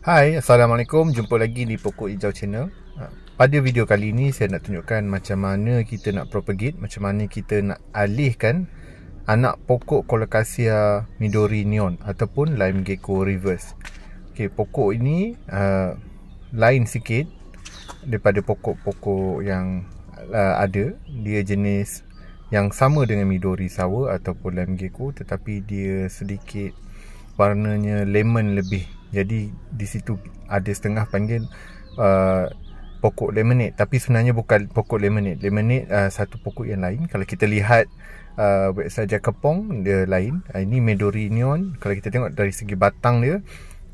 Hai, Assalamualaikum. Jumpa lagi di Pokok Hijau Channel. Pada video kali ini saya nak tunjukkan macam mana kita nak propagate, macam mana kita nak alihkan anak pokok Colocasia Midori Neon ataupun Lime Gecko Reverse. Okey, pokok ini lain sikit daripada pokok-pokok yang ada. Dia jenis yang sama dengan Midori Sour ataupun Lime Gecko, tetapi dia sedikit warnanya lemon lebih. Jadi di situ ada setengah panggil pokok lemonade, tapi sebenarnya bukan pokok lemonade. Lemonade satu pokok yang lain. Kalau kita lihat website Jakapong, dia lain. Ini Midori Neon. Kalau kita tengok dari segi batang dia,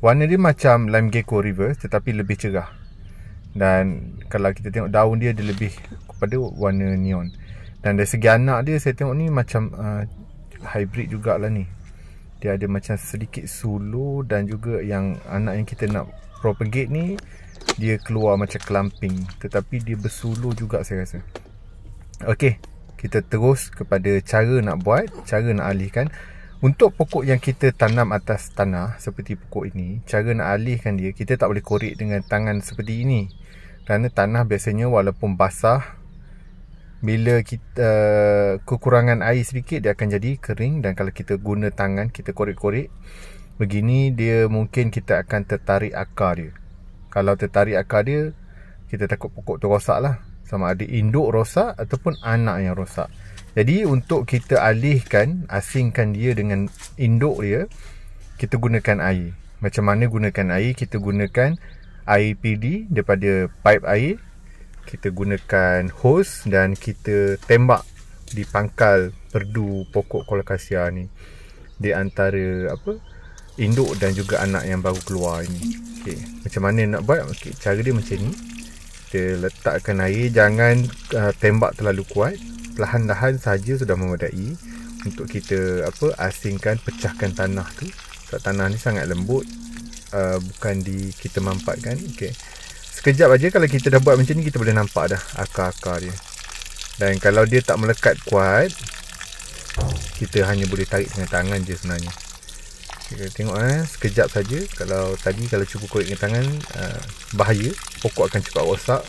warna dia macam Lime Gecko Reverse tetapi lebih cerah. Dan kalau kita tengok daun dia, dia lebih kepada warna neon. Dan dari segi anak dia, saya tengok ni macam hybrid jugalah ni. Dia ada macam sedikit sulu, dan juga yang anak yang kita nak propagate ni, dia keluar macam clumping, tetapi dia bersulu juga saya rasa. Okey, kita terus kepada cara nak buat, cara nak alihkan. Untuk pokok yang kita tanam atas tanah seperti pokok ini, cara nak alihkan dia, kita tak boleh korek dengan tangan seperti ini. Kerana tanah biasanya walaupun basah, bila kita kekurangan air sedikit, dia akan jadi kering. Dan kalau kita guna tangan, kita korek-korek begini, dia mungkin kita akan tertarik akar dia. Kalau tertarik akar dia, kita takut pokok tu rosak lah. Sama ada induk rosak ataupun anak yang rosak. Jadi untuk kita alihkan, asingkan dia dengan induk dia, kita gunakan air. Macam mana gunakan air? Kita gunakan air PD daripada pipe air. Kita gunakan hose dan kita tembak di pangkal perdu pokok Colocasia ni, di antara induk dan juga anak yang baru keluar ini. Okey, macam mana nak buat? Okey, cara dia macam ni. Kita letakkan air, jangan tembak terlalu kuat. Perlahan-lahan saja sudah memadai untuk kita asingkan, pecahkan tanah tu. Sebab tanah ni sangat lembut, bukan kita mampatkan. Okey, sekejap aja kalau kita dah buat macam ni, kita boleh nampak dah akar-akar dia. Dan kalau dia tak melekat kuat, kita hanya boleh tarik dengan tangan je sebenarnya. Kita tengok sekejap saja. Kalau cuba korek dengan tangan, bahaya, pokok akan cepat rosak.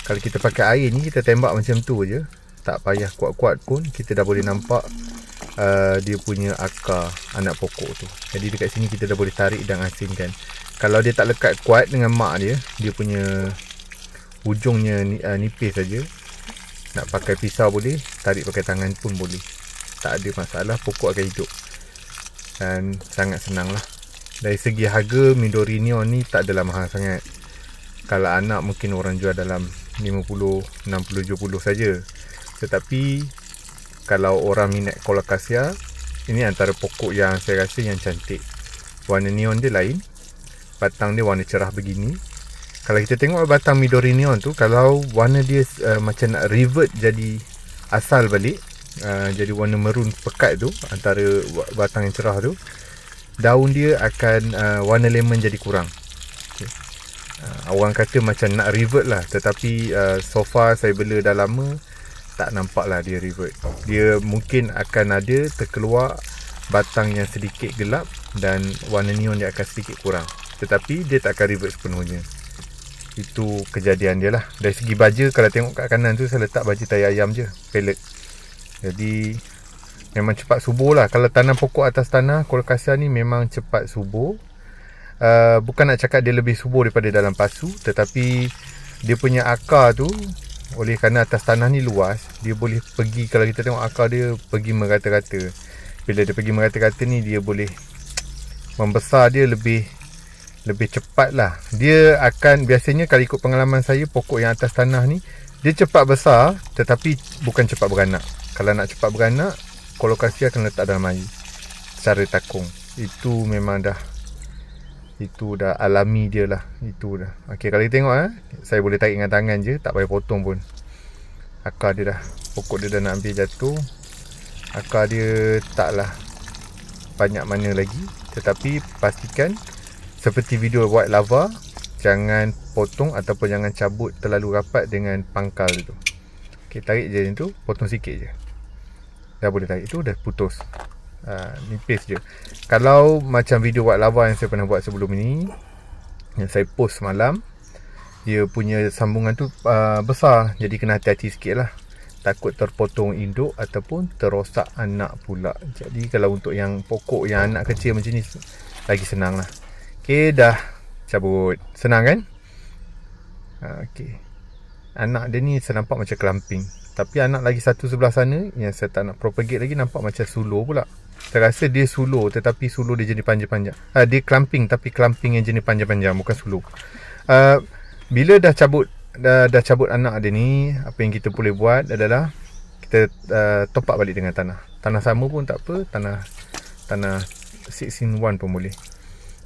Kalau kita pakai air ni, kita tembak macam tu je, tak payah kuat-kuat pun, kita dah boleh nampak dia punya akar anak pokok tu. Jadi dekat sini kita dah boleh tarik dan asingkan. Kalau dia tak lekat kuat dengan mak dia, dia punya ujungnya nipis saja, nak pakai pisau boleh, tarik pakai tangan pun boleh, tak ada masalah, pokok akan hidup. Dan sangat senang lah. Dari segi harga, Midori Neon ni tak adalah mahal sangat. Kalau anak mungkin orang jual dalam 50, 60, 70 saja. Tetapi kalau orang minat Colocasia, ini antara pokok yang saya rasa yang cantik. Warna neon dia lain, batang dia warna cerah begini. Kalau kita tengok batang Midori Neon tu, kalau warna dia macam nak revert jadi asal balik, jadi warna merun pekat tu, antara batang yang cerah tu, daun dia akan warna lemon jadi kurang. Okay. Orang kata macam nak revert lah, tetapi so far saya bela dah lama, tak nampak lah dia revert. Dia mungkin akan ada terkeluar batang yang sedikit gelap, dan warna neon dia akan sedikit kurang, tetapi dia tak akan revert sepenuhnya. Itu kejadian dia lah. Dari segi baja, kalau tengok kat kanan tu, saya letak baja tai ayam je, pellet. Jadi memang cepat subur lah. Kalau tanam pokok atas tanah Colocasia ni memang cepat subur. Bukan nak cakap dia lebih subur daripada dalam pasu, tetapi dia punya akar tu, oleh kerana atas tanah ni luas, dia boleh pergi, kalau kita tengok akar dia pergi merata-rata. Bila dia pergi merata-rata ni, dia boleh membesar dia lebih cepat lah. Dia akan, biasanya kalau ikut pengalaman saya, pokok yang atas tanah ni, dia cepat besar tetapi bukan cepat beranak. Kalau nak cepat beranak, Colocasia akan letak dalam air secara takung. Itu memang dah alami dia lah. Itu dah. Okey, kalau kita tengok saya boleh tarik dengan tangan je, tak payah potong pun. Akar dia dah, pokok dia dah nak ambil jatuh. Akar dia taklah banyak mana lagi, tetapi pastikan seperti video white lava, jangan potong ataupun jangan cabut terlalu rapat dengan pangkal tu. Okey, tarik je tu, potong sikit je, dah boleh tarik tu, dah putus. Nipis je. Kalau macam video white lava yang saya pernah buat sebelum ni, yang saya post semalam, dia punya sambungan tu besar, jadi kena hati-hati sikit lah, takut terpotong induk ataupun terosak anak pula. Jadi kalau untuk yang pokok yang anak kecil macam ni lagi senang lah. Okay, dah cabut. Senang kan? Okay. Anak dia ni saya nampak macam clamping, tapi anak lagi satu sebelah sana yang saya tak nak propagate lagi, nampak macam sulur pula. Saya rasa dia sulur, tetapi sulur dia jenis panjang-panjang. Dia clamping, tapi clamping yang jenis panjang-panjang, bukan sulur. Bila dah cabut anak dia ni, apa yang kita boleh buat adalah kita top up balik dengan tanah. Tanah sama pun tak apa, tanah 6-in-1 pun boleh.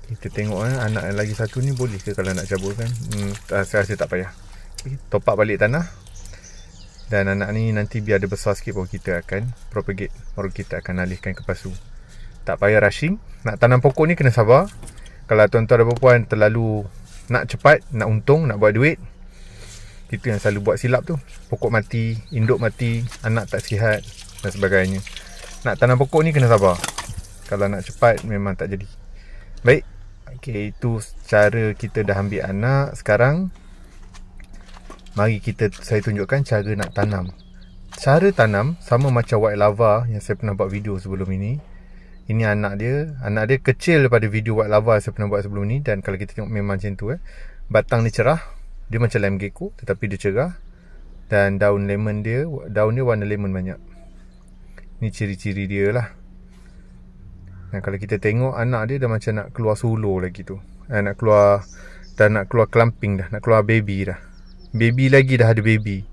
Kita tengok anak yang lagi satu ni boleh ke kalau nak cabut kan. Saya rasa tak payah. Top up balik tanah. Dan anak ni nanti biar dia besar sikit baru kita akan propagate, baru kita akan alihkan ke pasu. Tak payah rushing. Nak tanam pokok ni kena sabar. Kalau tuan-tuan dan puan terlalu nak cepat, nak untung, nak buat duit, itu yang selalu buat silap tu. Pokok mati, induk mati, anak tak sihat dan sebagainya. Nak tanam pokok ni kena sabar. Kalau nak cepat memang tak jadi. Baik. Okay, itu cara kita dah ambil anak. Sekarang mari saya tunjukkan cara nak tanam. Cara tanam sama macam white lava yang saya pernah buat video sebelum ini. Ini anak dia kecil daripada video white lava yang saya pernah buat sebelum ni. Dan kalau kita tengok memang macam tu batang ni cerah. Dia macam lem gecko tetapi dia cerah. Dan daun dia warna lemon banyak. Ni ciri-ciri dia lah. Dan kalau kita tengok anak dia dah macam nak keluar sulur lagi tu. Nak keluar clamping dah, nak keluar baby dah. Baby lagi dah ada baby.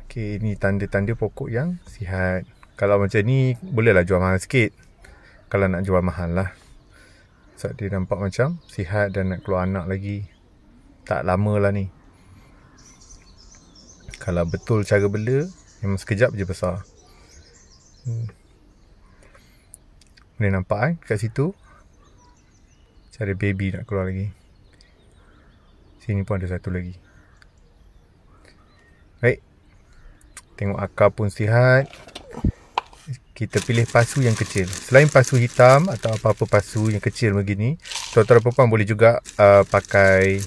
Okay, ni tanda-tanda pokok yang sihat. Kalau macam ni bolehlah jual mahal sikit. Kalau nak jual mahal lah. Sebab dia nampak macam sihat dan nak keluar anak lagi. Tak lama lah ni. Kalau betul cara bela, memang sekejap je besar. Boleh nampak kat situ. Cara baby nak keluar lagi. Sini pun ada satu lagi. Baik. Tengok akar pun sihat. Kita pilih pasu yang kecil. Selain pasu hitam atau apa-apa pasu yang kecil begini, tuan-tuan dan puan boleh juga pakai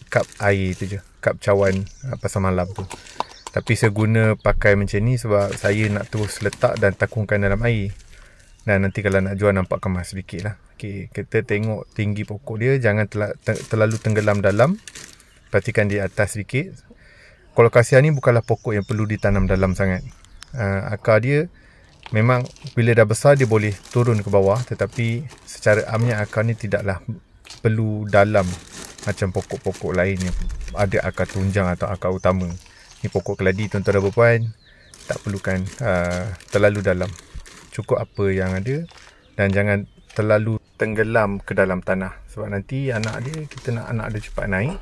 kap air tu je. Kap cawan pasar malam tu. Tapi saya guna pakai macam ni sebab saya nak terus letak dan takungkan dalam air. Dan nanti kalau nak jual nampak kemas sedikit lah. Okay, kita tengok tinggi pokok dia. Jangan terlalu tenggelam dalam. Pastikan di atas sedikit. Colocasia ni bukanlah pokok yang perlu ditanam dalam sangat. Akar dia memang bila dah besar dia boleh turun ke bawah. Tetapi secara amnya akar ni tidaklah perlu dalam macam pokok-pokok lain yang ada akar tunjang atau akar utama. Ni pokok keladi tuan-tuan dan puan. Tak perlukan terlalu dalam. Cukup apa yang ada. Dan jangan terlalu tenggelam ke dalam tanah. Sebab nanti kita nak anak dia cepat naik.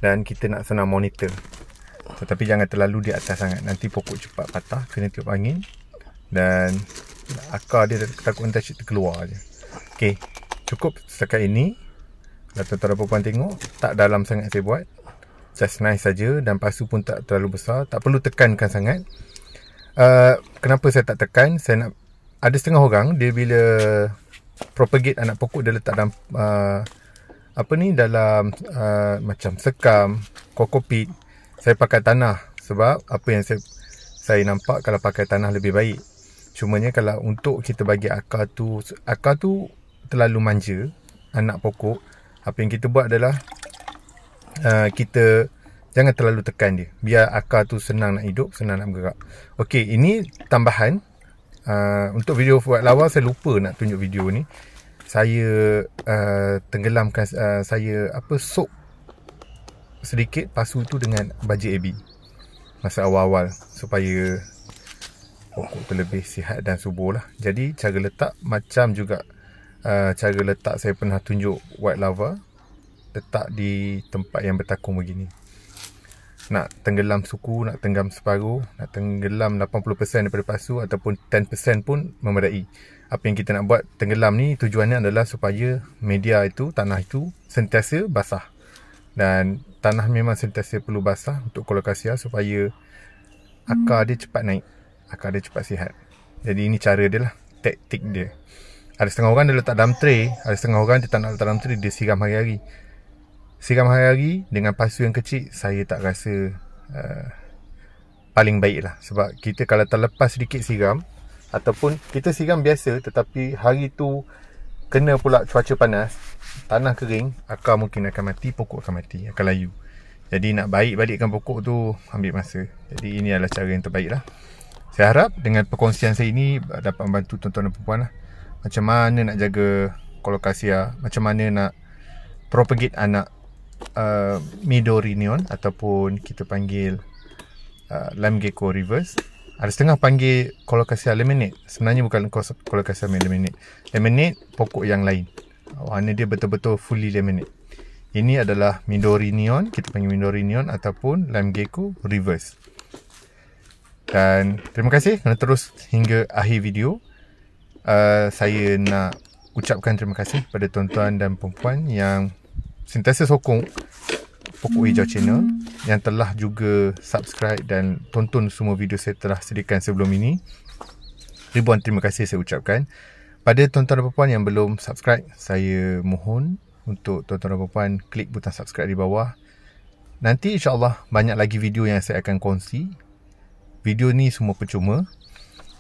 Dan kita nak senang monitor. Tetapi jangan terlalu di atas sangat. Nanti pokok cepat patah. Kena tiup angin. Dan akar dia takut nanti terkeluar je. Okay. Cukup setakat ini. Kalau tuan-tuan dan puan tengok. Tak dalam sangat saya buat. Just nice saja. Dan pasu pun tak terlalu besar. Tak perlu tekankan sangat. Kenapa saya tak tekan? Saya nak. Ada setengah orang dia bila propagate anak pokok dia letak dalam dalam macam sekam, kokopit. Saya pakai tanah sebab apa yang saya nampak kalau pakai tanah lebih baik. Cumanya kalau untuk kita bagi akar tu terlalu manja anak pokok, apa yang kita buat adalah kita jangan terlalu tekan dia. Biar akar tu senang nak hidup, senang nak bergerak. Okey, ini tambahan. Untuk video white lava saya lupa nak tunjuk video ni. Saya tenggelamkan sok sedikit pasu tu dengan baja AB masa awal-awal supaya pokok tu lebih sihat dan subur lah. Jadi cara letak macam juga cara letak saya pernah tunjuk white lava. Letak di tempat yang bertakung begini. Nak tenggelam suku, nak tenggelam separuh, nak tenggelam 80% daripada pasu ataupun 10% pun memadai. Apa yang kita nak buat tenggelam ni tujuannya adalah supaya media itu, tanah itu sentiasa basah. Dan tanah memang sentiasa perlu basah untuk colocasia supaya akar dia cepat naik, akar dia cepat sihat. Jadi ini cara dia lah, taktik dia. Ada setengah orang dia letak dalam tray, ada setengah orang dia tak nak letak dalam tray, dia siram hari-hari. Siram hari-hari dengan pasu yang kecil, saya tak rasa paling baik lah. Sebab kita kalau terlepas sedikit siram, ataupun kita siram biasa tetapi hari tu kena pula cuaca panas, tanah kering, akar mungkin akan mati, pokok akan mati, akan layu. Jadi nak balikkan pokok tu ambil masa. Jadi ini adalah cara yang terbaik lah. Saya harap dengan perkongsian saya ini dapat membantu tuan-tuan dan puan lah, macam mana nak jaga colocasia, macam mana nak propagate anak Midori neon ataupun kita panggil lime gecko reverse. Ada setengah panggil colocasia laminate. Sebenarnya bukan colocasia laminate. Laminate pokok yang lain, warna dia betul-betul fully laminate. Ini adalah Midori neon, kita panggil Midori neon ataupun lime gecko reverse. Dan terima kasih kerana terus hingga akhir video. Saya nak ucapkan terima kasih kepada tuan-tuan dan puan yang sentiasa sokong Pokok Hijau Channel, yang telah juga subscribe dan tonton semua video saya telah sediakan sebelum ini. Ribuan terima kasih saya ucapkan. Pada tuan-tuan dan puan yang belum subscribe, saya mohon untuk tuan-tuan dan puan klik butang subscribe di bawah. Nanti insyaAllah banyak lagi video yang saya akan kongsi. Video ni semua percuma,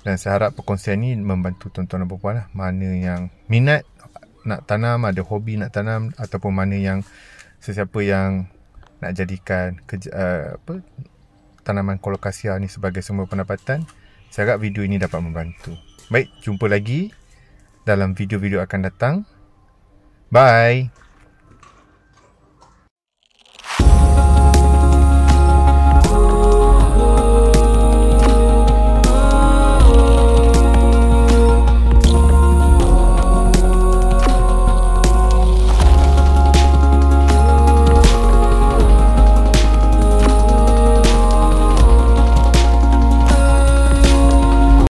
dan saya harap perkongsian ni membantu tuan-tuan dan puan lah. Mana yang minat nak tanam, ada hobi nak tanam, ataupun mana yang sesiapa yang nak jadikan tanaman colocasia ni sebagai sumber pendapatan, saya harap video ini dapat membantu. Baik, jumpa lagi dalam video-video akan datang. Bye.